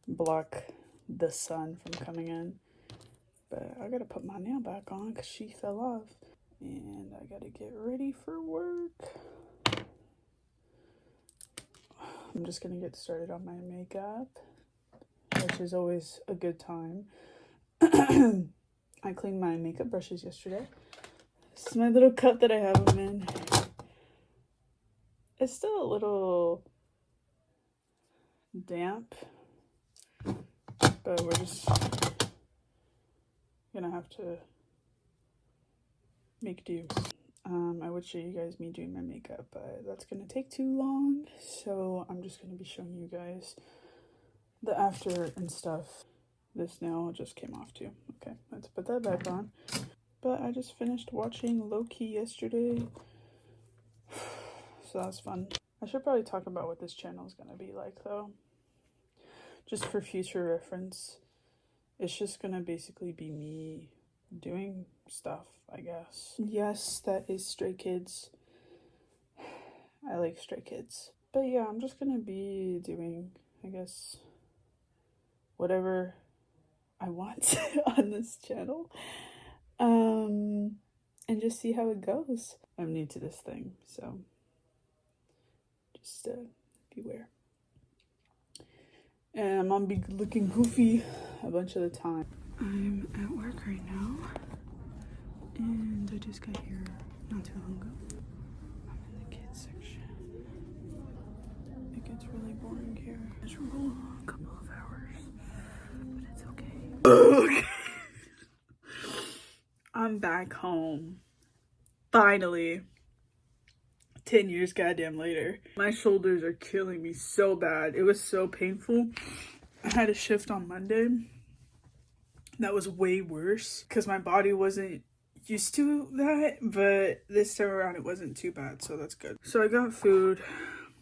block the sun from coming in. But I gotta put my nail back on because she fell off. And I gotta get ready for work. I'm just gonna get started on my makeup, which is always a good time. I cleaned my makeup brushes yesterday. This is my little cup that I have them in. It's still a little damp, but we're just gonna have to make do. I would show you guys me doing my makeup, but that's gonna take too long, so I'm just gonna be showing you guys the after and stuff. This nail just came off too. Okay, let's put that back on. But I just finished watching Loki yesterday, so that's fun. I should probably talk about what this channel is gonna be like though, just for future reference. It's just gonna basically be me doing stuff, I guess. Yes, that is Stray Kids. I like Stray Kids. But yeah, I'm just gonna be doing, I guess, whatever I want on this channel. And just see how it goes. I'm new to this thing, so just beware. And I'm gonna be looking goofy a bunch of the time. I'm at work right now, and I just got here not too long ago. I'm in the kids section. It gets really boring here. Miserable a couple of hours, but it's okay. I'm back home. Finally. 10 years goddamn later. My shoulders are killing me so bad. It was so painful. I had a shift on Monday that was way worse because my body wasn't used to that, but this time around it wasn't too bad, so that's good. So I got food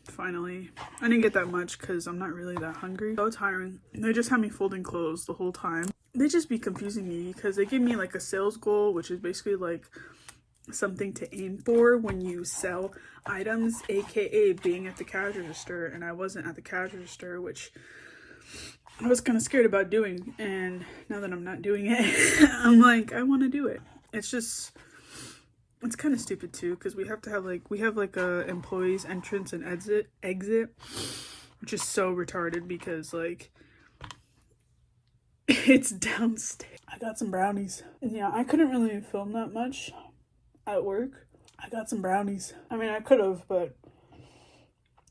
finally. I didn't get that much because I'm not really that hungry. So tiring. They just had me folding clothes the whole time. They just be confusing me because they give me like a sales goal, which is basically like something to aim for when you sell items, aka being at the cash register, and I wasn't at the cash register, which I was kind of scared about doing, and now that I'm not doing it, I'm like, I want to do it. It's just, it's kind of stupid too, because we have a employees entrance and exit, which is so retarded because like it's downstairs. I got some brownies, and yeah, I couldn't really film that much at work. I got some brownies. I mean, I could have, but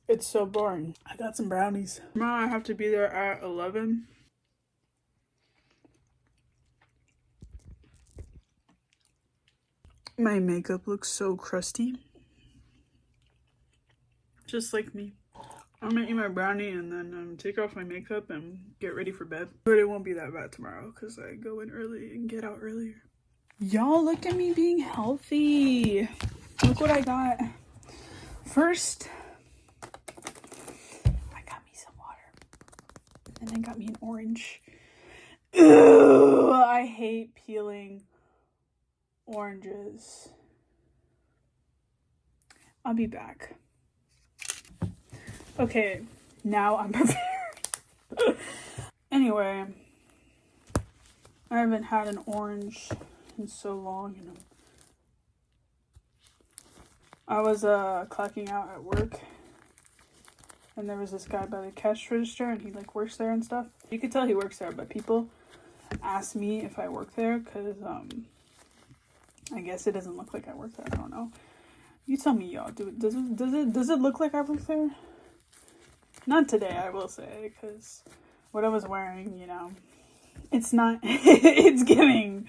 it's so boring. I got some brownies. Tomorrow I have to be there at 11. My makeup looks so crusty. Just like me. I'm gonna eat my brownie and then take off my makeup and get ready for bed. But it won't be that bad tomorrow because I go in early and get out earlier. Y'all, look at me being healthy. Look what I got. First, I got me some water. And then I got me an orange. Ew, I hate peeling oranges. I'll be back. Okay, now I'm prepared. Anyway, I haven't had an orange in so long, you know. I was clocking out at work, and there was this guy by the cash register, and he like works there and stuff. You could tell he works there, but people ask me if I work there because I guess it doesn't look like I work there. I don't know. You tell me, y'all. Does it look like I work there? Not today, I will say, because what I was wearing, you know, it's not. It's giving.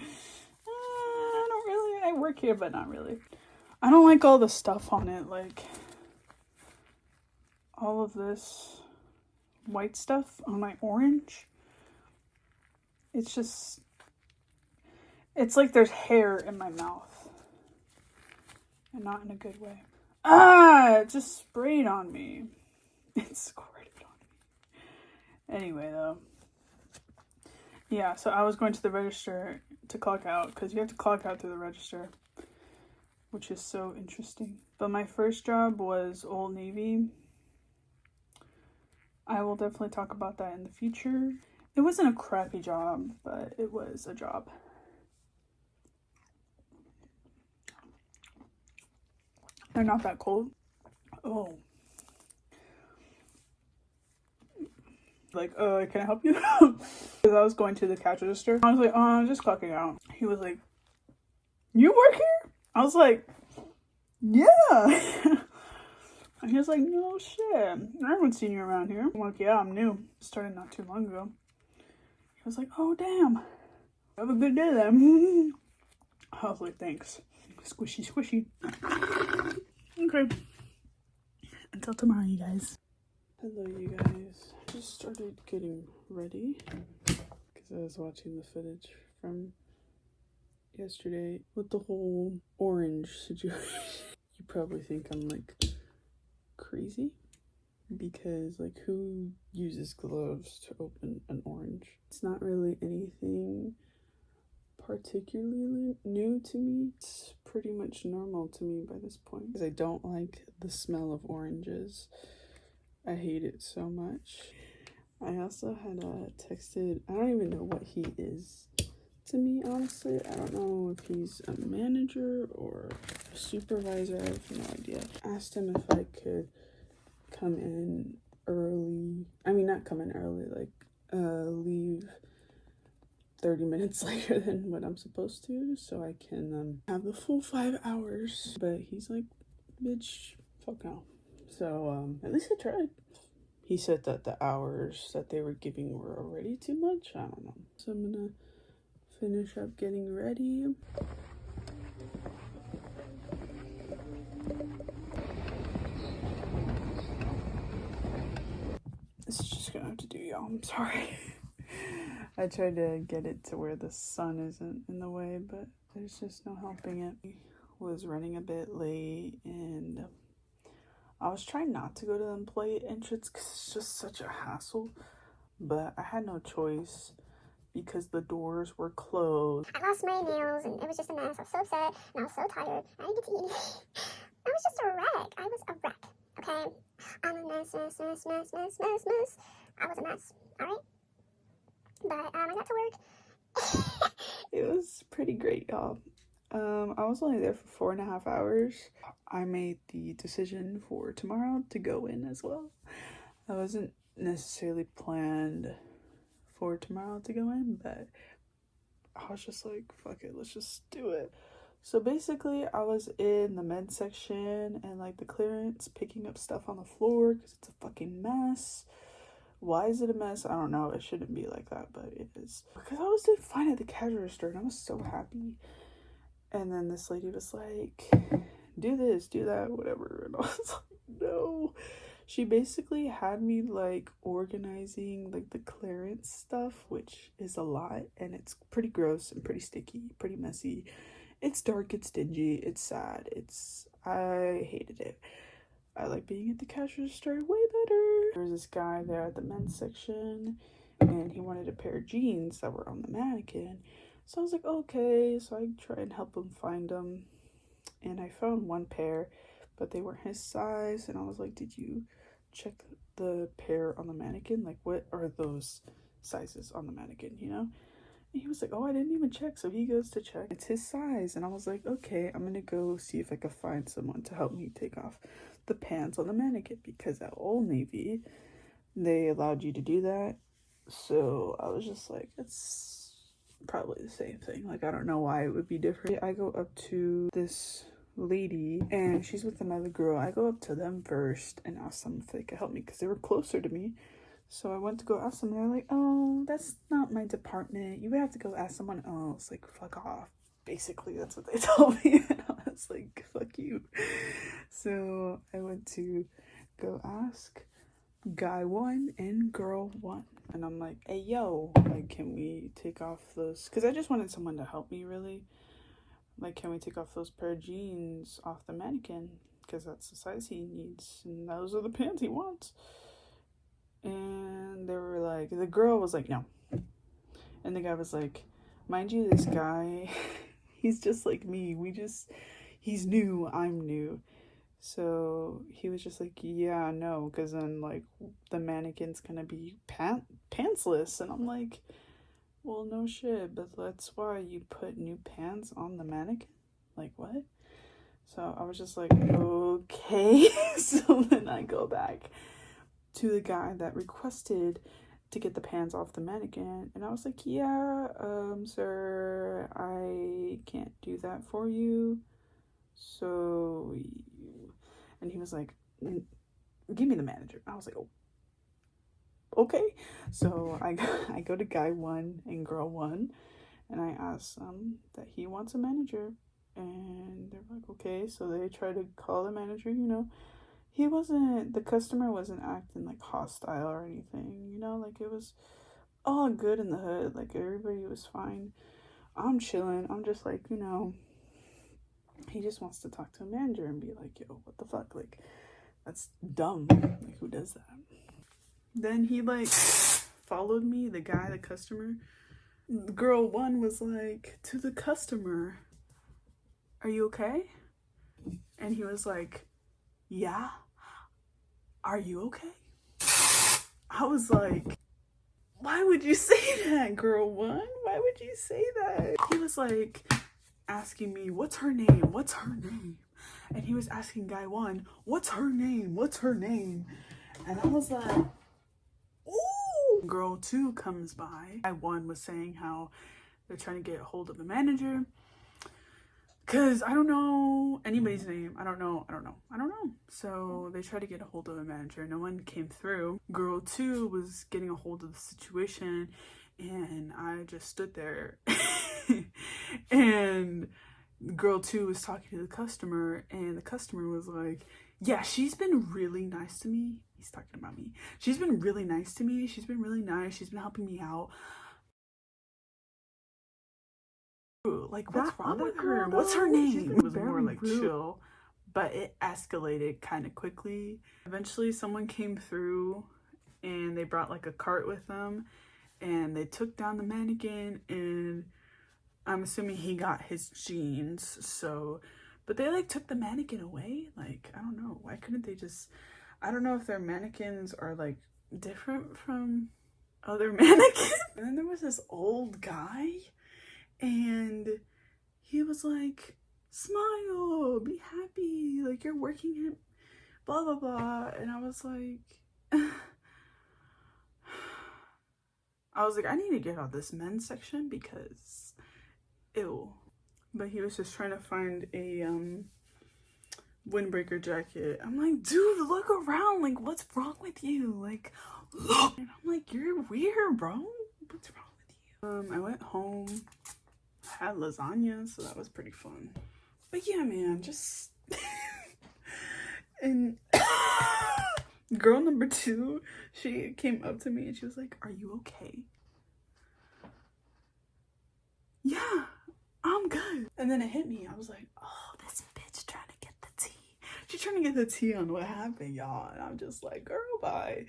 I don't really. I work here, but not really. I don't like all the stuff on it, like all of this white stuff on my orange. It's just, it's like there's hair in my mouth, and not in a good way. It just sprayed on me. It squirted on me. Anyway, though. Yeah, so I was going to the register to clock out, because you have to clock out through the register, which is so interesting. But my first job was Old Navy. I will definitely talk about that in the future. It wasn't a crappy job, but it was a job. They're not that cold. Oh. Like, can I help you? Because I was going to the cash register. I was like, I'm just clocking out. He was like, you work here? I was like, yeah. And he was like, no shit. I haven't seen you around here. I'm like, yeah, I'm new. Started not too long ago. He was like, oh, damn. Have a good day then. I was like, thanks. Squishy, squishy. Okay. Until tomorrow, you guys. Hello, you guys. Just started getting ready because I was watching the footage from yesterday with the whole orange situation. You probably think I'm like crazy because like who uses gloves to open an orange? It's not really anything particularly new to me. It's pretty much normal to me by this point because I don't like the smell of oranges. I hate it so much. I also had texted, I don't even know what he is to me, honestly. I don't know if he's a manager or a supervisor. I have no idea. Asked him if I could come in early. I mean, not come in early, like leave 30 minutes later than what I'm supposed to so I can have the full 5 hours. But he's like, bitch, fuck no. So at least I tried. He said that the hours that they were giving were already too much. I don't know. So I'm gonna finish up getting ready. This is just gonna have to do, y'all. I'm sorry. I tried to get it to where the sun isn't in the way, but there's just no helping it. I was running a bit late and I was trying not to go to the employee entrance because it's just such a hassle, but I had no choice because the doors were closed. I lost my nails and it was just a mess. I was so upset and I was so tired. I didn't get to eat anything. I was just a wreck. I was a wreck. Okay? I'm a mess. I was a mess. Alright? But I got to work. It was pretty great, y'all. I was only there for 4.5 hours. I made the decision for tomorrow to go in as well. I wasn't necessarily planned for tomorrow to go in, but I was just like, fuck it, let's just do it. So basically, I was in the med section and like the clearance, picking up stuff on the floor because it's a fucking mess. Why is it a mess? I don't know. It shouldn't be like that, but it is. Because I was doing fine at the cash register and I was so happy. And then this lady was like, do this, do that, whatever. And I was like, no. She basically had me like organizing like the clearance stuff, which is a lot. And it's pretty gross and pretty sticky, pretty messy. It's dark, it's dingy, it's sad. I hated it. I like being at the cash register way better. There was this guy there at the men's section and he wanted a pair of jeans that were on the mannequin. So I was like, okay. So I tried and help him find them. And I found one pair, but they weren't his size. And I was like, did you check the pair on the mannequin? Like, what are those sizes on the mannequin, you know? And he was like, oh, I didn't even check. So he goes to check. It's his size. And I was like, okay, I'm going to go see if I can find someone to help me take off the pants on the mannequin. Because at Old Navy, they allowed you to do that. So I was just like, it's probably the same thing. Like, I don't know why it would be different. I go up to this lady and she's with another girl. I go up to them first and ask them if they could help me because they were closer to me. So I went to go ask them. They're like, oh, that's not my department. You would have to go ask someone else. Like, fuck off. Basically, that's what they told me. And I was like, fuck you. So I went to go ask guy 1 and girl 1. And I'm like, hey, yo, like, can we take off those? Because I just wanted someone to help me, really. Like, can we take off those pair of jeans off the mannequin? Because that's the size he needs. And those are the pants he wants. And they were like, the girl was like, no. And the guy was like, mind you, this guy, he's just like me. He's new, I'm new. So he was just like, yeah, no, because then like the mannequin's gonna be pantsless. And I'm like, well, no shit, but that's why you put new pants on the mannequin? Like, what? So I was just like, okay. So then I go back to the guy that requested to get the pants off the mannequin, and I was like, yeah, sir, I can't do that for you. So, and he was like, give me the manager. I was like, oh, okay. So I go to guy one and girl one, and I ask that he wants a manager, and they're like, okay. So they try to call the manager. The customer wasn't acting like hostile or anything. Like it was all good in the hood. Like everybody was fine. I'm chilling. I'm just like, he just wants to talk to a manager and be like, yo, what the fuck? Like, that's dumb. Like, who does that? Then he like followed me, the customer. Girl one was like, to the customer, are you okay? And he was like, yeah, are you okay? I was like, why would you say that, girl one? Why would you say that? He was like asking me, what's her name? What's her name? And he was asking guy one, what's her name? What's her name? And I was like, ooh. Girl two comes by. Guy one was saying how they're trying to get a hold of the manager. Cause I don't know anybody's name. I don't know. So they tried to get a hold of the manager. No one came through. Girl two was getting a hold of the situation, and I just stood there. And girl two was talking to the customer, and the customer was like, yeah, she's been really nice to me. He's talking about me. She's been really nice to me. She's been really nice. She's been helping me out. Like, what's wrong with her? What's her name? It was more like chill, but it escalated kind of quickly. Eventually someone came through and they brought like a cart with them, and they took down the mannequin, and I'm assuming he got his jeans. So, but they like took the mannequin away. Like, I don't know. Why couldn't they just, I don't know if their mannequins are like different from other mannequins. And then there was this old guy, and he was like, smile, be happy, like you're working it, blah blah blah. And I was like, I need to get out this men's section because ew. But he was just trying to find a windbreaker jacket. I'm like, dude, look around, like what's wrong with you? Like, look. And I'm like, you're weird, bro. What's wrong with you? I went home, had lasagna, so that was pretty fun. But yeah, man, just and girl number two, she came up to me and she was like, are you okay? Yeah, I'm good. And then it hit me. I was like, oh, this bitch trying to get the tea. She's trying to get the tea on what happened, y'all. And I'm just like, girl, bye.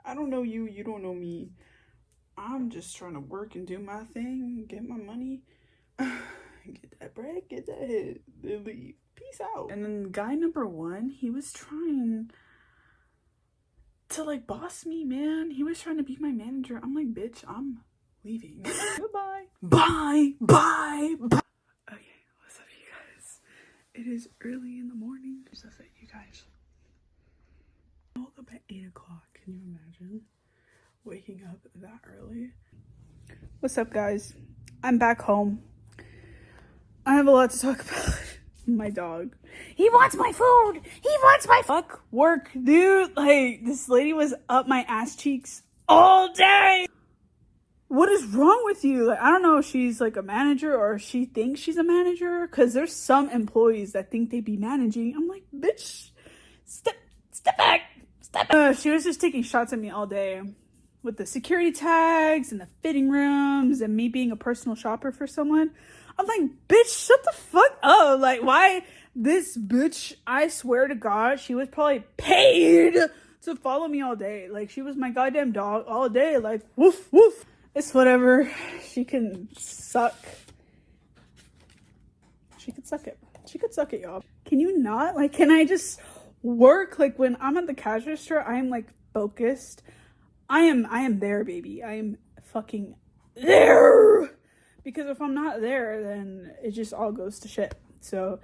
I don't know you, you don't know me. I'm just trying to work and do my thing, get my money. Get that bread, get that head, then leave. Peace out. And then guy number one, he was trying to like boss me, man. He was trying to be my manager. I'm like, bitch, I'm leaving. Goodbye. Bye. Bye. Bye. Okay, what's up, you guys? It is early in the morning. What's up, you guys? I woke up at 8 o'clock. Can you imagine waking up that early? What's up, guys? I'm back home. I have a lot to talk about. My dog. He wants my food. He wants my fuck work, dude. Like, this lady was up my ass cheeks all day. What is wrong with you? Like, I don't know if she's like a manager or if she thinks she's a manager, because there's some employees that think they be managing. I'm like, bitch, step back. Step back. She was just taking shots at me all day with the security tags and the fitting rooms and me being a personal shopper for someone. I'm like, bitch, shut the fuck up. Like, why this bitch, I swear to God, she was probably paid to follow me all day. Like, she was my goddamn dog all day. Like, woof, woof. It's whatever. She can suck. She could suck it. She could suck it, y'all. Can you not? Like, can I just Work, like when I'm at the cash register, I am like focused. I am there, baby. I am fucking there. Because if I'm not there, then it just all goes to shit. So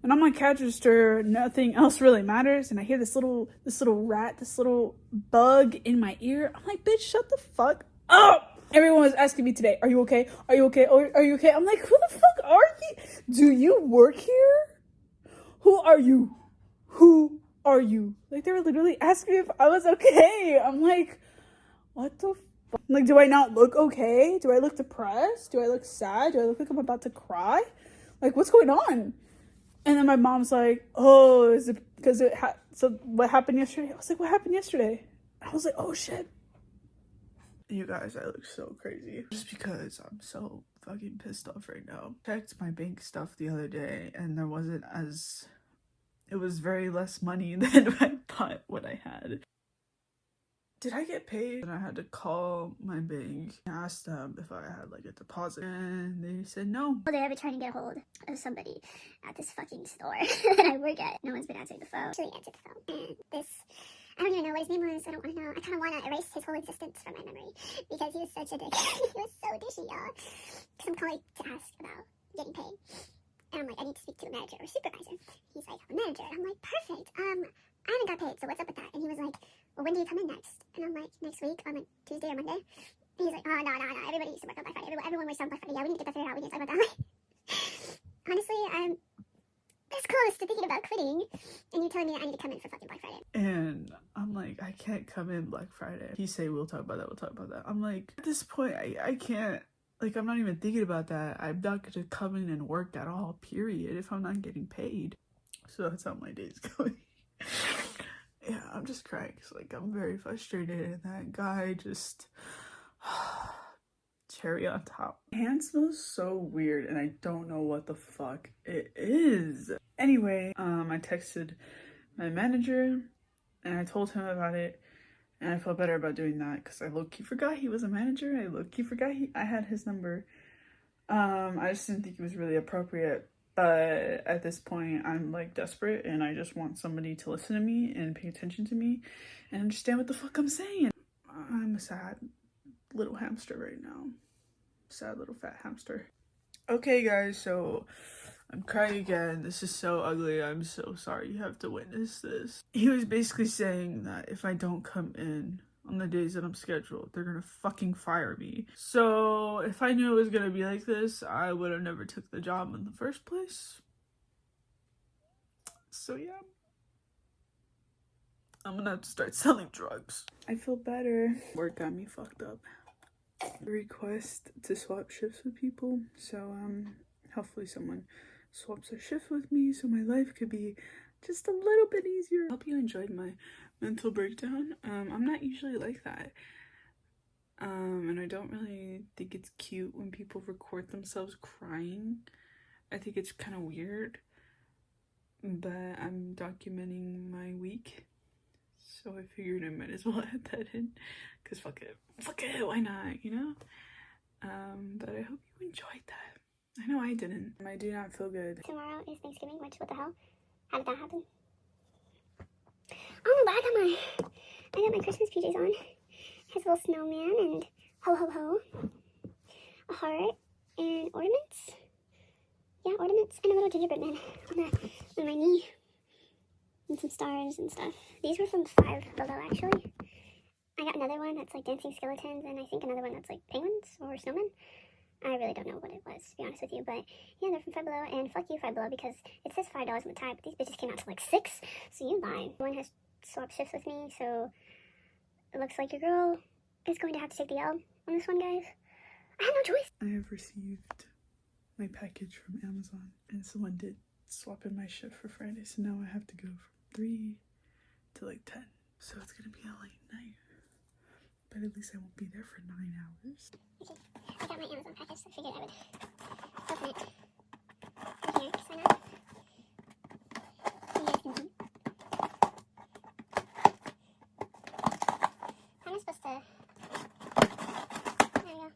when I'm on cash register, nothing else really matters. And I hear this little rat, this little bug in my ear. I'm like, bitch, shut the fuck up. Everyone was asking me today, are you okay? Are you okay? Are you okay? I'm like, who the fuck are you? Do you work here? Who are you? Who are you? Like, they were literally asking me if I was okay. I'm like, what the fuck? Like, do I not look okay? Do I look depressed? Do I look sad? Do I look like I'm about to cry? Like, what's going on? And then my mom's like, oh, is it because so what happened yesterday? I was like, what happened yesterday? I was like, oh shit. You guys, I look so crazy. Just because I'm so fucking pissed off right now. Checked my bank stuff the other day and it was very less money than I thought what I had. Did I get paid? And I had to call my bank and ask them if I had like a deposit. And they said no. They have been trying to get a hold of somebody at this fucking store that I work at. No one's been answering the phone. Actually answered the phone. And this, I don't even know what his name was. I don't want to know. I kind of want to erase his whole existence from my memory because he was such a dick. He was so dishy, y'all. Because I'm calling to ask about getting paid. And I'm like, I need to speak to a manager or supervisor. He's like, a manager. And I'm like, perfect. I haven't got paid, so what's up with that? And he was like, well, when do you come in next? And I'm like, next week on like Tuesday or Monday. And he's like, oh, no. Everybody used to work on Black Friday. Everyone works on Black Friday. Yeah, we need to get that figured out. We need to talk about that. Honestly, I'm this close to thinking about quitting. And you're telling me I need to come in for fucking Black Friday. And I'm like, I can't come in Black Friday. He say, we'll talk about that. I'm like, at this point, I can't. Like, I'm not even thinking about that. I'm not going to come in and work at all, period, if I'm not getting paid. So that's how my day's going. Yeah, I'm just crying. Like, I'm very frustrated. And that guy just... cherry on top. My hand smells so weird and I don't know what the fuck it is. Anyway, I texted my manager and I told him about it. And I felt better about doing that because I low-key forgot he was a manager. I low-key forgot I had his number. I just didn't think it was really appropriate. But at this point, I'm like desperate and I just want somebody to listen to me and pay attention to me and understand what the fuck I'm saying. I'm a sad little hamster right now. Sad little fat hamster. Okay, guys, so I'm crying again. This is so ugly. I'm so sorry you have to witness this. He was basically saying that if I don't come in on the days that I'm scheduled, they're gonna fucking fire me. So if I knew it was gonna be like this, I would have never took the job in the first place. So yeah, I'm gonna have to start selling drugs. I feel better. Work got me fucked up. Request to swap shifts with people, so hopefully someone swaps a shift with me so my life could be just a little bit easier. I hope you enjoyed my mental breakdown. I'm not usually like that, and I don't really think it's cute when people record themselves crying. I think it's kind of weird, but I'm documenting my week, so I figured I might as well add that in, because fuck it, why not, you know? But I hope you enjoyed that. I know I didn't. I do not feel good. Tomorrow is Thanksgiving, which, what the hell? How did that happen? Oh, but I got my Christmas PJs on. Has a little snowman and ho ho ho. A heart and ornaments. Yeah, ornaments and a little gingerbread man on my knee. And some stars and stuff. These were from Five Below, actually. I got another one that's like dancing skeletons, and I think another one that's like penguins or snowmen. I really don't know what it was, to be honest with you, but yeah, they're from Five Below, and fuck you, Five Below, because it says $5 on the tag, but these bitches came out to like $6, so you lied. One has swapped shifts with me, so it looks like your girl is going to have to take the L on this one, guys. I have no choice. I have received my package from Amazon, and someone did swap in my shift for Friday, so now I have to go from 3 to like 10, so it's gonna be a late night. But at least I won't be there for 9 hours. Okay, I got my Amazon package, so I figured I would open it from here, because why not? You guys can see. How am I supposed to... There we go.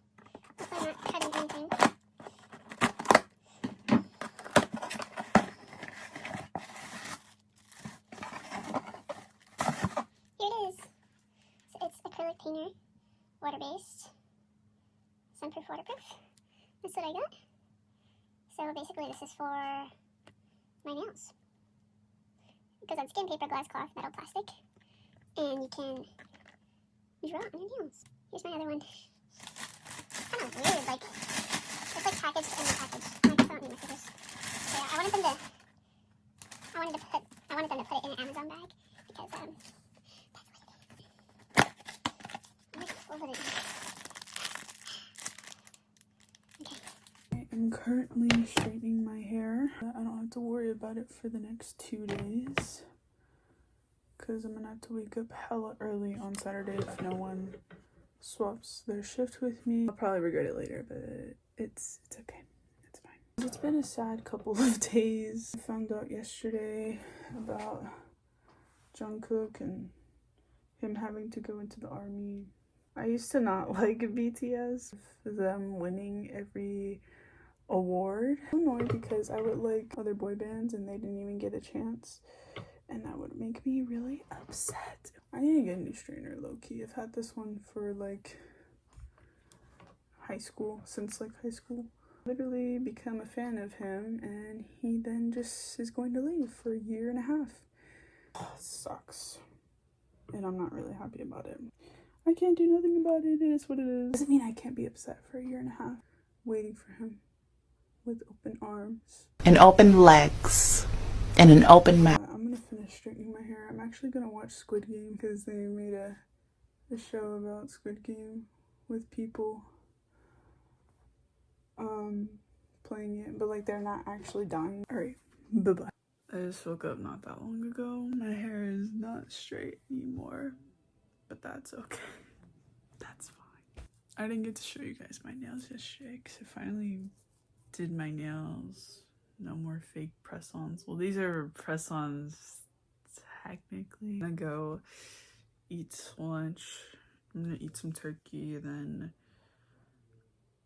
Hopefully I'm not cutting anything. sunproof, waterproof. That's what I got. So basically this is for my nails. It goes on skin, paper, glass, cloth, metal, plastic. And you can draw on your nails. Here's my other one. It's kind of weird, like, it's like packaged in the package. I guess I don't need my scissors. So yeah, I wanted them to put it in an Amazon bag because that's what it is. I'm just folded it in. Okay. I'm currently straightening my hair. I don't have to worry about it for the next 2 days. Because I'm gonna have to wake up hella early on Saturday if no one swaps their shift with me. I'll probably regret it later, but it's okay. It's fine. It's been a sad couple of days. I found out yesterday about Jungkook and him having to go into the army. I used to not like BTS. Them winning every award. I'm annoyed because I would like other boy bands and they didn't even get a chance. And that would make me really upset. I need to get a new strainer, low-key. I've had this one for like high school, since like high school. Literally become a fan of him and he then just is going to leave for a year and a half. Oh, it sucks. And I'm not really happy about it. I can't do nothing about it. It is what it is. Doesn't mean I can't be upset for a year and a half waiting for him with open arms and open legs and an open mouth. I'm gonna finish straightening my hair. I'm actually gonna watch Squid Game because they made a show about Squid Game with people playing it, but like they're not actually dying. Alright, bye-bye. I just woke up not that long ago. My hair is not straight anymore, but that's okay. That's fine. I didn't get to show you guys my nails yesterday because I finally did my nails. No more fake press-ons. Well, these are press-ons technically. I'm gonna go eat lunch. I'm gonna eat some turkey, and then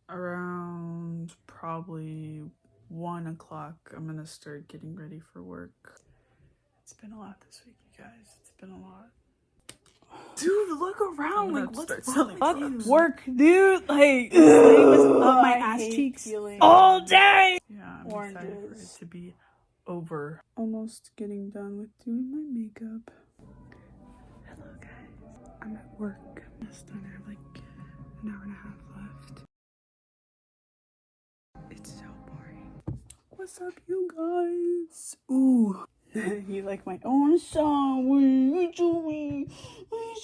around probably 1 o'clock I'm gonna start getting ready for work. It's been a lot this week, you guys. It's been a lot. Dude, look around. Like, what's wrong with you? Work, dude. Like, this thing was up my ass cheeks all day. Yeah, I'm excited for it to be over. Almost getting done with doing my makeup. Hello, guys. I'm at work. I'm almost done. I have like an hour and a half left. It's so boring. What's up, you guys? Ooh. You like my own song?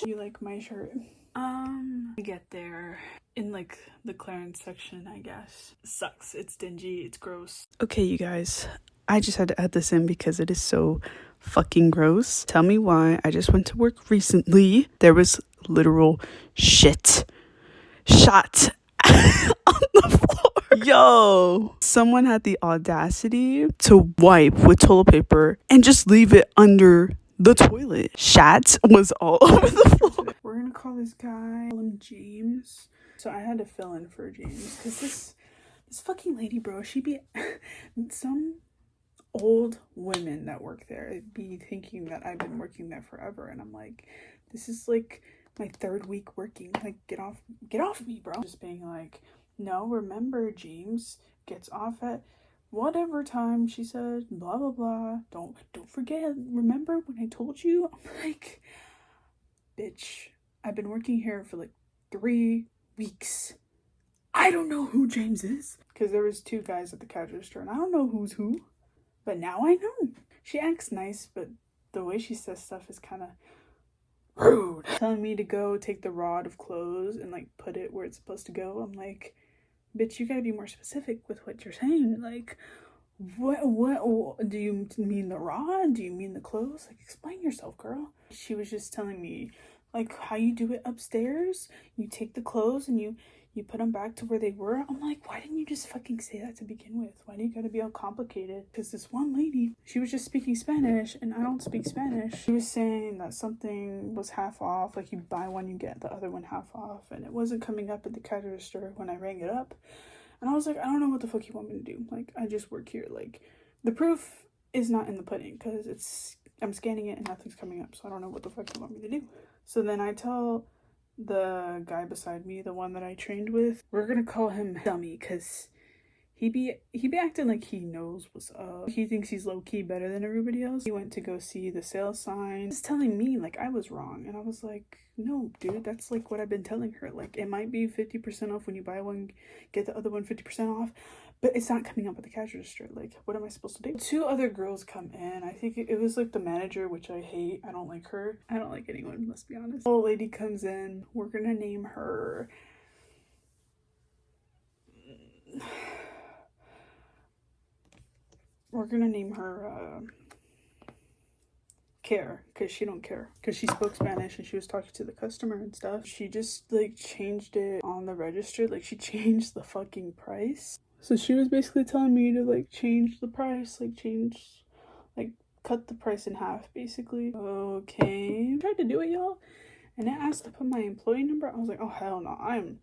You like my shirt? I get there in like the clearance section, I guess. Sucks. It's dingy. It's gross. Okay, you guys. I just had to add this in because it is so fucking gross. Tell me why. I just went to work recently. There was literal shot on the floor. Yo, someone had the audacity to wipe with toilet paper and just leave it under the toilet. Shat was all over the floor. We're gonna call this guy, call him James. So I had to fill in for James because this fucking lady, bro, she be some old women that work there be thinking that I've been working there forever, and I'm like, this is like my 3rd week working. Like, get off me, bro. Just being like, no, remember, James gets off at whatever time, she said, blah blah blah, don't forget, remember when I told you? I'm like, bitch, I've been working here for like 3 weeks. I don't know who James is, because there was 2 guys at the cash register and I don't know who's who, but now I know. She acts nice, but the way she says stuff is kind of rude. Telling me to go take the rod of clothes and like put it where it's supposed to go. I'm like, bitch, you gotta be more specific with what you're saying. Like, what do you mean, the rod? Do you mean the clothes? Like, explain yourself, girl. She was just telling me like how you do it upstairs. You take the clothes and you put them back to where they were. I'm like, why didn't you just fucking say that to begin with? Why do you gotta be all complicated? Because this one lady, she was just speaking Spanish and I don't speak Spanish. She was saying that something was half off, like you buy one, you get the other one half off, and it wasn't coming up at the cash register when I rang it up. And I was like, I don't know what the fuck you want me to do. Like, I just work here. Like, the proof is not in the pudding because I'm scanning it and nothing's coming up. So I don't know what the fuck you want me to do. So then I tell the guy beside me, the one that I trained with, we're gonna call him Dummy, because he be acting like he knows what's up. He thinks he's low-key better than everybody else. He went to go see the sales sign. He's telling me like I was wrong, and I was like, no dude, that's like what I've been telling her. Like, it might be 50% off when you buy one, get the other one 50% off, but it's not coming up at the cash register. Like, what am I supposed to do? Two other girls come in. I think it was like the manager, which I hate. I don't like her. I don't like anyone, let's be honest. Old lady comes in. We're gonna name her Care, because she don't care, because she spoke Spanish and she was talking to the customer and stuff. She just like changed it on the register. Like, she changed the fucking price. So she was basically telling me to like change the price, like cut the price in half basically. Okay, I tried to do it, y'all, and it asked to put my employee number. I was like, oh hell no, I'm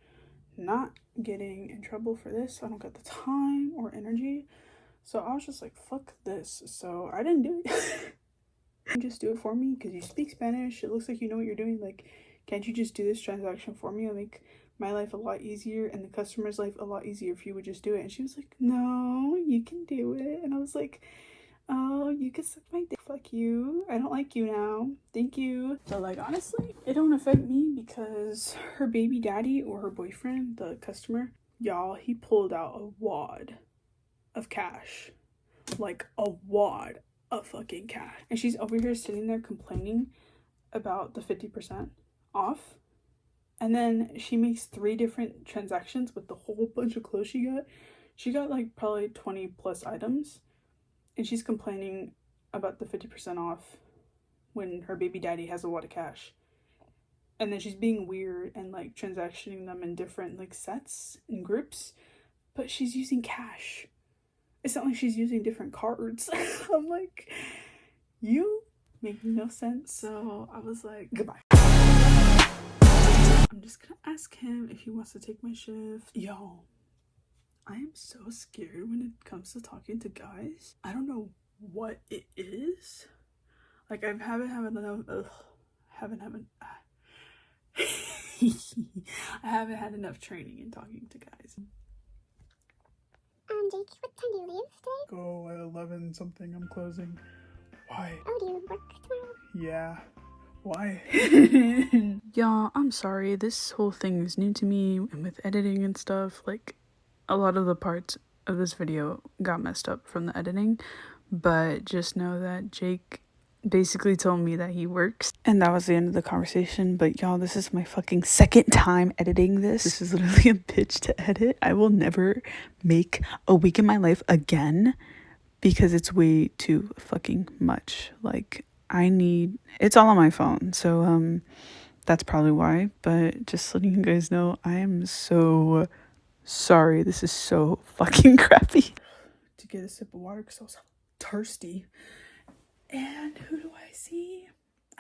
not getting in trouble for this. I don't got the time or energy. So I was just like, fuck this. So I didn't do it. Just do it for me, because you speak Spanish. It looks like you know what you're doing. Like, can't you just do this transaction for me? It'll make my life a lot easier and the customer's life a lot easier if you would just do it. And she was like, no, you can do it. And I was like, oh, you can suck my dick. Fuck you. I don't like you now. Thank you. But like, honestly, it don't affect me, because her baby daddy or her boyfriend, the customer, y'all, he pulled out a wad of cash. Like a wad of fucking cash. And she's over here sitting there complaining about the 50% off. And then she makes 3 different transactions with the whole bunch of clothes she got. She got like probably 20 plus items. And she's complaining about the 50% off when her baby daddy has a lot of cash. And then she's being weird and like transactioning them in different like sets and groups. But she's using cash. It's not like she's using different cards. I'm like, you make no sense. So I was like, goodbye. I'm just gonna ask him if he wants to take my shift. Yo, I am so scared when it comes to talking to guys. I don't know what it is. Like, I haven't had enough training in talking to guys. Jake, what time do you leave today? Go at 11 something. I'm closing. Why? Oh, do you work tomorrow? Yeah. Why? Y'all, I'm sorry. This whole thing is new to me, and with editing and stuff, like, a lot of the parts of this video got messed up from the editing. But just know that Jake basically told me that he works, and that was the end of the conversation. But y'all, this is my fucking second time editing this. This is literally a bitch to edit. I will never make a week in my life again, because it's way too fucking much. Like, it's all on my phone, so that's probably why. But just letting you guys know, I am so sorry. This is so fucking crappy. To get a sip of water because I was thirsty. And who do I see?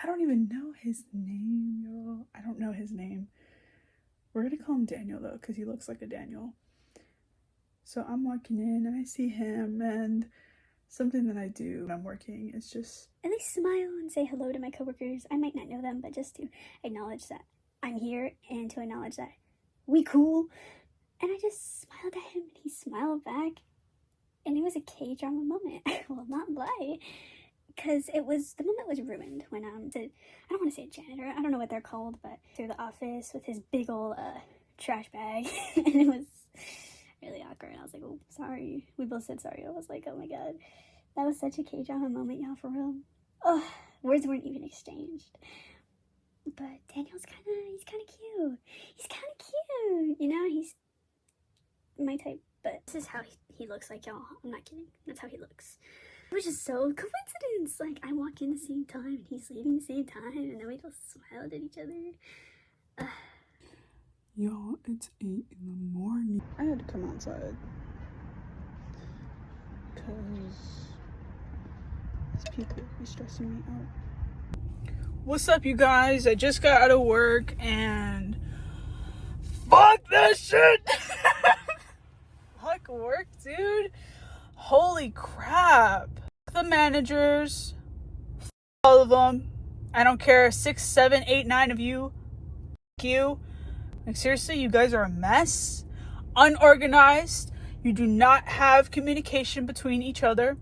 I don't even know his name, y'all. I don't know his name. We're gonna call him Daniel, though, because he looks like a Daniel. So I'm walking in and I see him, and something that I do when I'm working is just At least smile and say hello to my coworkers. I might not know them, but just to acknowledge that I'm here and to acknowledge that we cool. And I just smiled at him and he smiled back. And it was a K-drama moment. I will not lie. Because the moment was ruined when I don't want to say a janitor, I don't know what they're called, but through the office with his big old trash bag. And it was really awkward. And I was like, oh, sorry. We both said sorry. I was like, oh my god. That was such a K-drama moment, y'all, for real. Oh, words weren't even exchanged. But Daniel's he's kind of cute. He's kind of cute. You know, he's my type. But this is how he looks like, y'all. I'm not kidding. That's how he looks. It was just so coincidence. Like, I walk in the same time and he's leaving the same time, and then we just smiled at each other. Y'all, it's 8 in the morning. I had to come outside because these people be stressing me out. What's up, you guys? I just got out of work and fuck that shit. Fuck work, dude. Holy crap. The managers, all of them. I don't care, 6, 7, 8, 9 of you. you. Like, seriously, you guys are a mess. Unorganized. You do not have communication between each other.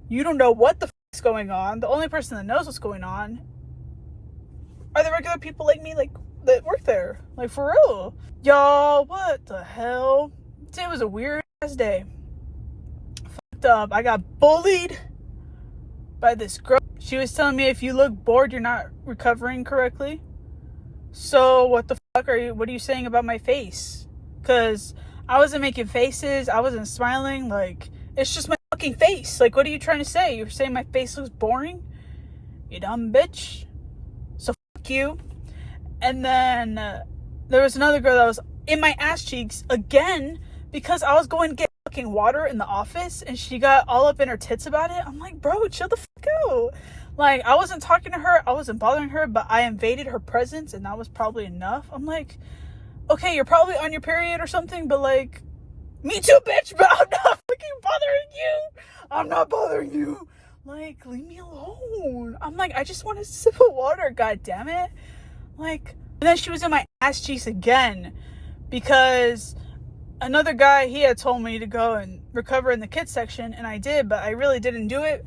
You don't know what the is going on. The only person that knows what's going on are the regular people like me, like, that work there. Like, for real. Y'all, what the hell? Today was a weird ass day. Fucked up. I got bullied by this girl. She was telling me if you look bored, you're not recovering correctly. So what the fuck what are you saying about my face? Because I wasn't making faces. I wasn't smiling. Like, it's just my fucking face. Like, what are you trying to say? You're saying my face looks boring? You dumb bitch. So fuck you. And then there was another girl that was in my ass cheeks again because I was going to get fucking water in the office and she got all up in her tits about it. I'm like, bro, chill the fuck out. Like, I wasn't talking to her, I wasn't bothering her, but I invaded her presence and that was probably enough. I'm like, okay, you're probably on your period or something, but like, me too, bitch, but I'm not fucking bothering you. I'm not bothering you. Like, leave me alone. I'm like, I just want a sip of water, god damn it. Like, and then she was in my ass cheeks again because another guy, he had told me to go and recover in the kids section, and I did, but I really didn't do it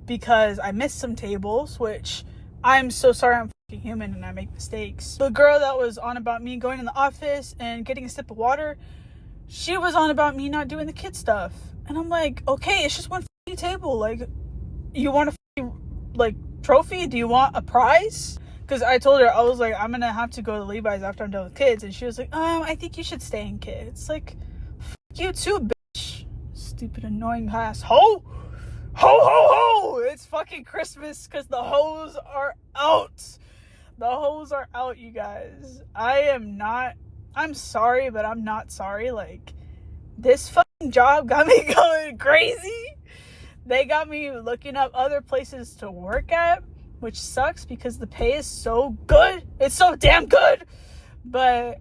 because I missed some tables, which I'm so sorry. I'm fucking human and I make mistakes. The girl that was on about me going in the office and getting a sip of water, she was on about me not doing the kid stuff. And I'm like, okay, it's just one fucking table. Like, you want a fucking, like, trophy? Do you want a prize? Because I told her, I was like, I'm gonna have to go to Levi's after I'm done with kids. And she was like, I think you should stay in kids. Like, fuck you too, bitch. Stupid, annoying ass ho! Ho, ho, ho! It's fucking Christmas because the hoes are out. The hoes are out, you guys. I'm sorry, but I'm not sorry. Like, this fucking job got me going crazy. They got me looking up other places to work at, which sucks because the pay is so good. It's so damn good. But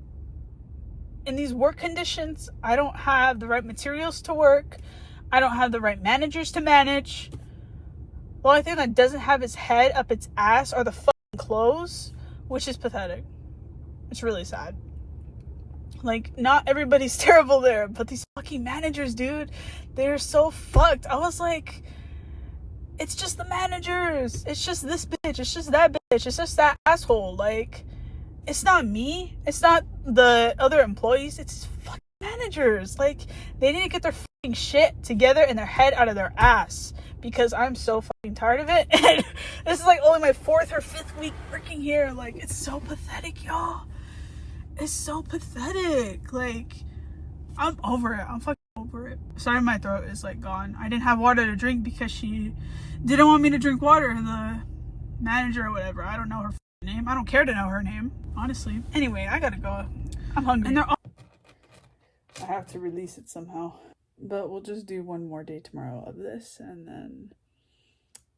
in these work conditions, I don't have the right materials to work. I don't have the right managers to manage. The only thing that doesn't have its head up its ass are the fucking clothes, which is pathetic. It's really sad. Like, not everybody's terrible there, but these fucking managers, dude, they're so fucked. I was like, it's just the managers. It's just this bitch. It's just that bitch. It's just that asshole. Like, it's not me. It's not the other employees. It's fucking managers. Like, they need to get their fucking shit together and their head out of their ass because I'm so fucking tired of it. And this is like only my 4th or 5th week working here. Like, it's so pathetic, y'all. It's so pathetic. Like, I'm over it. I'm fucking over it. Sorry, my throat is like gone. I didn't have water to drink because she didn't want me to drink water. The manager or whatever. I don't know her name. I don't care to know her name, honestly. Anyway, I gotta go. I'm hungry. And they're all I have to release it somehow. But we'll just do one more day tomorrow of this and then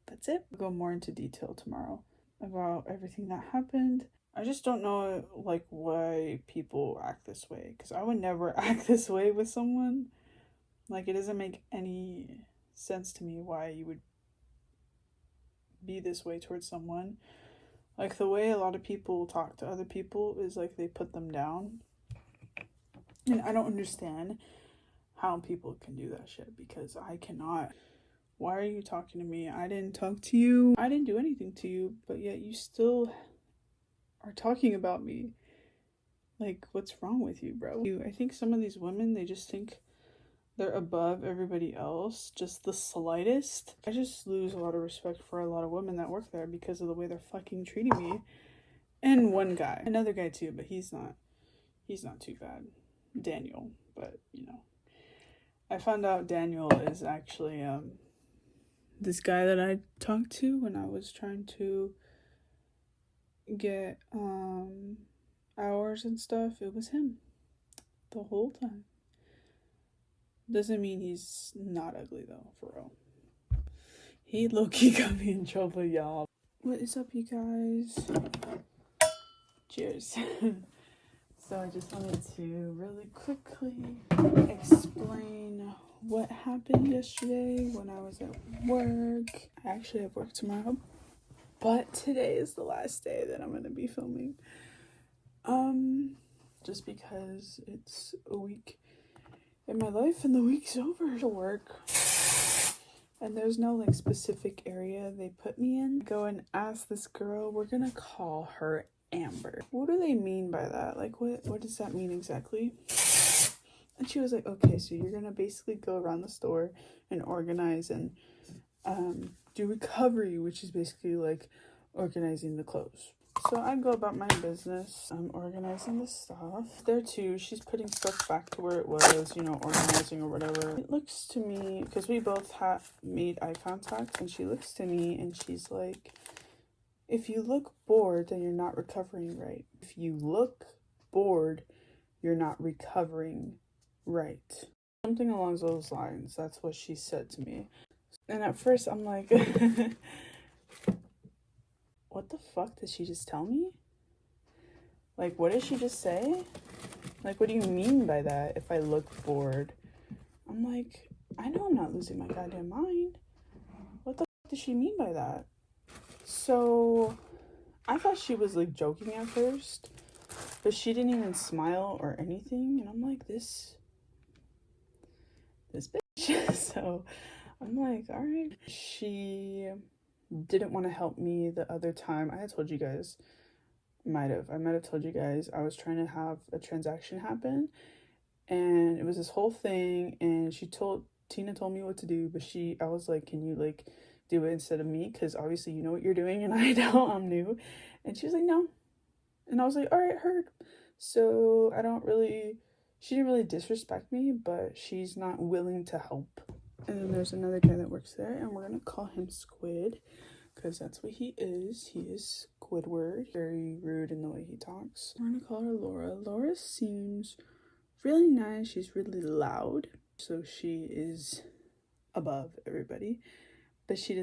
that's it. We'll go more into detail tomorrow about everything that happened. I just don't know, like, why people act this way. Because I would never act this way with someone. Like, it doesn't make any sense to me why you would be this way towards someone. Like, the way a lot of people talk to other people is, like, they put them down. And I don't understand how people can do that shit. Because I cannot. Why are you talking to me? I didn't talk to you. I didn't do anything to you. But yet you still are talking about me. Like, what's wrong with you, bro? I think some of these women, they just think they're above everybody else, just the slightest. I just lose a lot of respect for a lot of women that work there because of the way they're fucking treating me. And one guy, another guy too, but he's not too bad. Daniel, but you know, I found out Daniel is actually this guy that I talked to when I was trying to get hours and stuff. It was him the whole time. Doesn't mean he's not ugly though, for real. He low-key got me in trouble, y'all. What is up, you guys? Cheers. So I just wanted to really quickly explain what happened yesterday when I was at work. I actually have work tomorrow, but today is the last day that I'm going to be filming. Just because it's a week in my life and the week's over to work. And there's no like specific area they put me in. Go and ask this girl, we're gonna call her Amber. What do they mean by that? Like what does that mean exactly? And she was like, okay, so you're gonna basically go around the store and organize and do recovery, which is basically like organizing the clothes. So I go about my business. I'm organizing the stuff. There too, she's putting stuff back to where it was, you know, organizing or whatever. It looks to me, because we both have made eye contact, and she looks to me and she's like, if you look bored, then you're not recovering right. If you look bored, you're not recovering right. Something along those lines. That's what she said to me. And at first I'm like, what the fuck did she just tell me? Like, what did she just say? Like, what do you mean by that? If I look bored, I'm like, I know I'm not losing my goddamn mind. What the fuck does she mean by that? So I thought she was like joking at first, but she didn't even smile or anything. And I'm like, this bitch. So I'm like, all right. She didn't want to help me the other time. I had told you guys, I might have told you guys I was trying to have a transaction happen, and it was this whole thing, and Tina told me what to do, but I was like, can you like do it instead of me, because obviously you know what you're doing and I don't, I'm new. And she was like, no. And I was like, all right, heard. So she didn't really disrespect me, but she's not willing to help. And then there's another guy that works there, and we're gonna call him Squid, because that's what he is. He is Squidward. Very rude in the way he talks. We're gonna call her Laura. Laura seems really nice. She's really loud, so she is above everybody, but she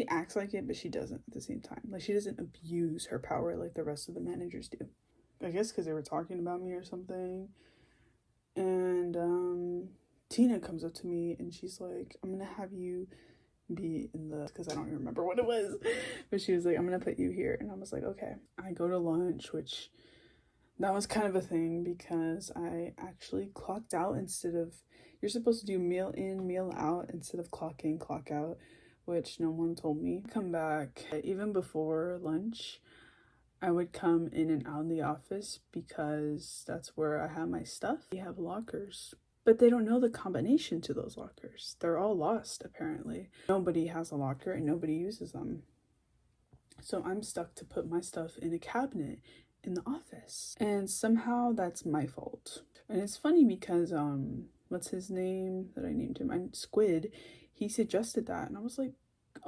acts like it, but she doesn't at the same time. Like, she doesn't abuse her power like the rest of the managers do. I guess because they were talking about me or something. And Tina comes up to me and she's like, I'm gonna have you be in the, because I don't even remember what it was, but she was like, I'm gonna put you here. And I was like, okay. I go to lunch, which that was kind of a thing, because I actually clocked out instead of, you're supposed to do meal in, meal out instead of clock in, clock out, which no one told me. Come back, even before lunch, I would come in and out of the office because that's where I have my stuff. We have lockers, but they don't know the combination to those lockers. They're all lost, apparently. Nobody has a locker and nobody uses them. So I'm stuck to put my stuff in a cabinet in the office. And somehow that's my fault. And it's funny because, what's his name that I named him? Squid. He suggested that. And I was like,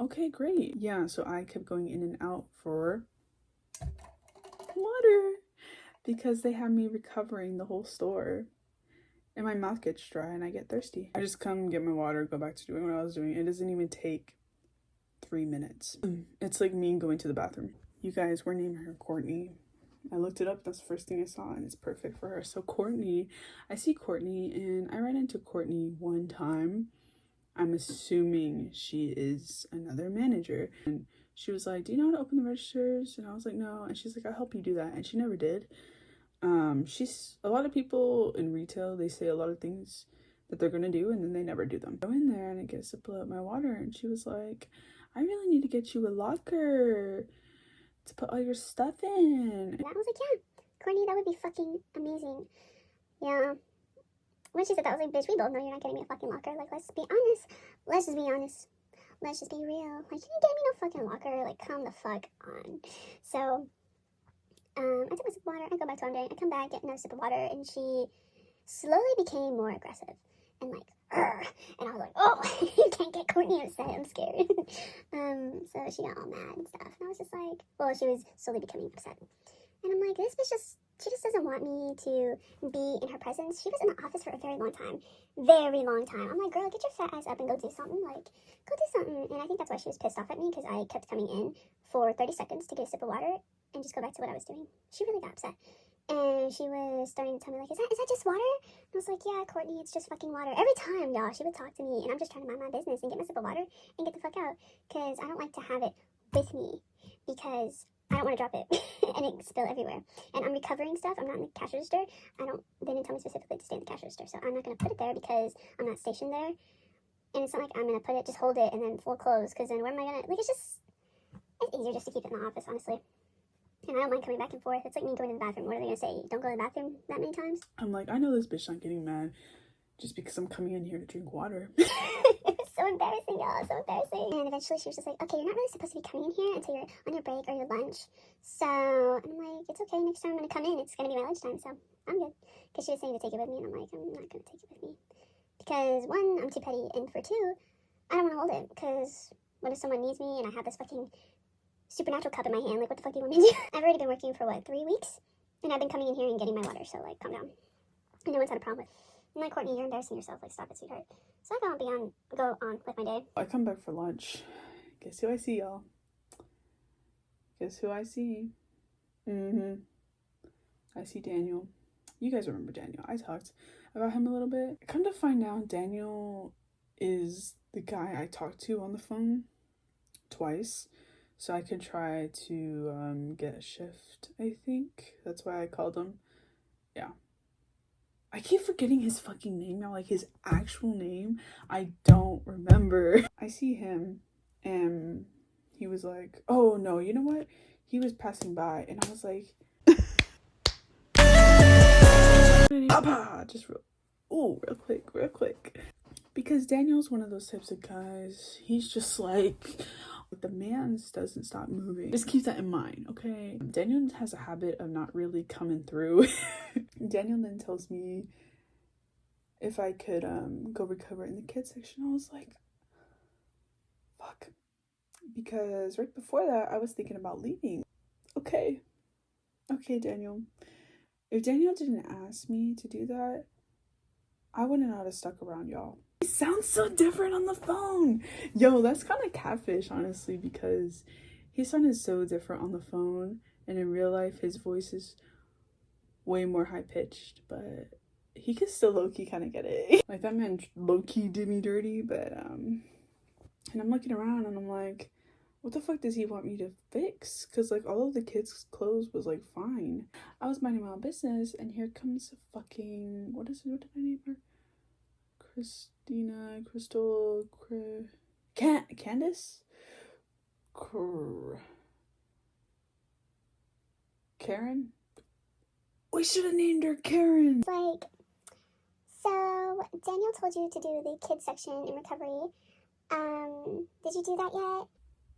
okay, great. Yeah, so I kept going in and out for water because they have me recovering the whole store. And my mouth gets dry and I get thirsty. I just come get my water, go back to doing what I was doing. It doesn't even take 3 minutes. It's like me going to the bathroom. You guys, we're naming her Courtney. I looked it up, that's the first thing I saw, and it's perfect for her. So Courtney, I see Courtney, and I ran into Courtney one time. I'm assuming she is another manager. And she was like, do you know how to open the registers? And I was like, no. And she's like, I'll help you do that. And she never did. She's, a lot of people in retail, they say a lot of things that they're gonna do and then they never do them. I go in there and I get a sip of my water, and she was like, I really need to get you a locker to put all your stuff in. And I was like, yeah, Courtney, that would be fucking amazing. Yeah. When she said that, I was like, bitch, we both know you're not getting me a fucking locker. Like, let's be honest. Let's just be honest. Let's just be real. Like, you didn't get me no fucking locker. Like, come the fuck on. So, I took a sip of water. I go back to what I'm doing. I come back, get another sip of water, and she slowly became more aggressive. And like, and I was like, oh, you can't get Courtney upset. I'm scared. So she got all mad and stuff. And I was just like, well, she was slowly becoming upset. And I'm like, this bitch she just doesn't want me to be in her presence. She was in the office for a very long time. Very long time. I'm like, girl, get your fat ass up and go do something. Like, go do something. And I think that's why she was pissed off at me, because I kept coming in for 30 seconds to get a sip of water and just go back to what I was doing. She really got upset. And she was starting to tell me, like, is that just water? And I was like, yeah, Courtney, it's just fucking water. Every time, y'all, she would talk to me, and I'm just trying to mind my business and get my sip of water and get the fuck out, because I don't like to have it with me, because I don't want to drop it and it spill everywhere. And I'm recovering stuff. I'm not in the cash register. They didn't tell me specifically to stay in the cash register, so I'm not going to put it there because I'm not stationed there. And it's not like I'm going to put it, just hold it, and then full close, because then where am I going to, like, it's easier just to keep it in the office, honestly. And I don't mind coming back and forth. It's like me going to the bathroom. What are they going to say? Don't go to the bathroom that many times? I'm like, I know this bitch not getting mad just because I'm coming in here to drink water. It's so embarrassing, y'all. So embarrassing. And eventually she was just like, okay, you're not really supposed to be coming in here until you're on your break or your lunch. So, and I'm like, it's okay. Next time I'm going to come in, it's going to be my lunchtime. So I'm good. Because she was saying to take it with me. And I'm like, I'm not going to take it with me. Because one, I'm too petty. And for two, I don't want to hold it. Because what if someone needs me and I have this fucking supernatural cup in my hand? Like, what the fuck do you want me to do? I've already been working for, 3 weeks? And I've been coming in here and getting my water. So, calm down. And no one's had a problem with it. I'm like, Courtney, you're embarrassing yourself. Stop it, sweetheart. So I go on with my day. I come back for lunch. Guess who I see, y'all? Guess who I see? I see Daniel. You guys remember Daniel. I talked about him a little bit. Come to find out, Daniel is the guy I talked to on the phone twice. So I could try to get a shift, I think. That's why I called him. Yeah. I keep forgetting his fucking name now, his actual name. I don't remember. I see him, and he was like, oh, no, you know what? He was passing by, and I was like, just real quick. Because Daniel's one of those types of guys. He's just like, the man doesn't stop moving. Just keep that in mind, okay? Daniel has a habit of not really coming through. Daniel then tells me if I could go recover in the kids section. I was like, fuck. Because right before that, I was thinking about leaving. Okay, Daniel. If Daniel didn't ask me to do that, I wouldn't have stuck around, y'all. He sounds so different on the phone. Yo, that's kind of catfish, honestly, because he sounded so different on the phone, and in real life, his voice is way more high-pitched, but he could still low-key kind of get it. Like, that man low-key did me dirty, but, and I'm looking around, and I'm like, what the fuck does he want me to fix? Because, all of the kids' clothes was, fine. I was minding my own business, and here comes fucking, what did I name her? Candace? Karen? We should have named her Karen. So Daniel told you to do the kids section in recovery. Did you do that yet? Why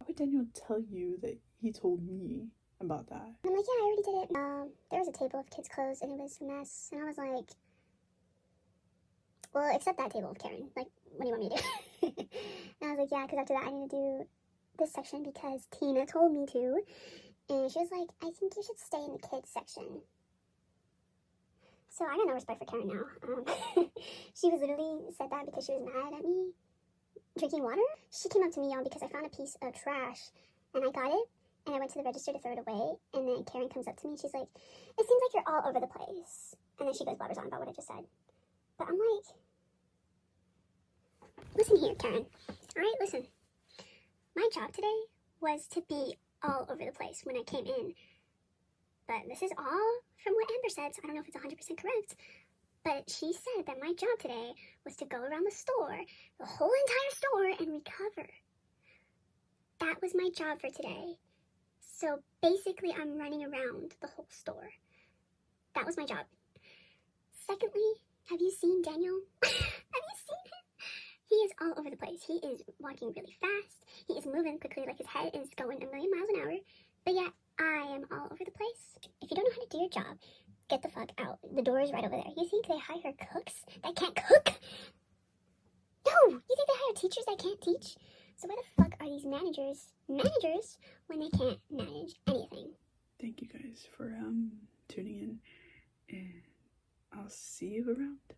would Daniel tell you that he told me about that? I'm like, yeah, I already did it. There was a table of kids' clothes and it was a mess. And I was like, well, except that table of Karen. What do you want me to do? And I was like, yeah, because after that I need to do this section because Tina told me to. And she was like, I think you should stay in the kids section. So I got no respect for Karen now. She was literally said that because she was mad at me drinking water. She came up to me, y'all, because I found a piece of trash and I got it and I went to the register to throw it away. And then Karen comes up to me and she's like, it seems like you're all over the place. And then she goes blabbers on about what I just said. But I'm like, listen here, Karen. All right, listen. My job today was to be all over the place when I came in. But this is all from what Amber said, so I don't know if it's 100% correct. But she said that my job today was to go around the store, the whole entire store, and recover. That was my job for today. So basically, I'm running around the whole store. That was my job. Secondly, have you seen Daniel? Have you seen him? He is all over the place. He is walking really fast. He is moving quickly, his head is going 1,000,000 miles an hour. But yet, I am all over the place. If you don't know how to do your job, get the fuck out. The door is right over there. You think they hire cooks that can't cook? No! You think they hire teachers that can't teach? So why the fuck are these managers when they can't manage anything? Thank you guys for tuning in, and I'll see you around.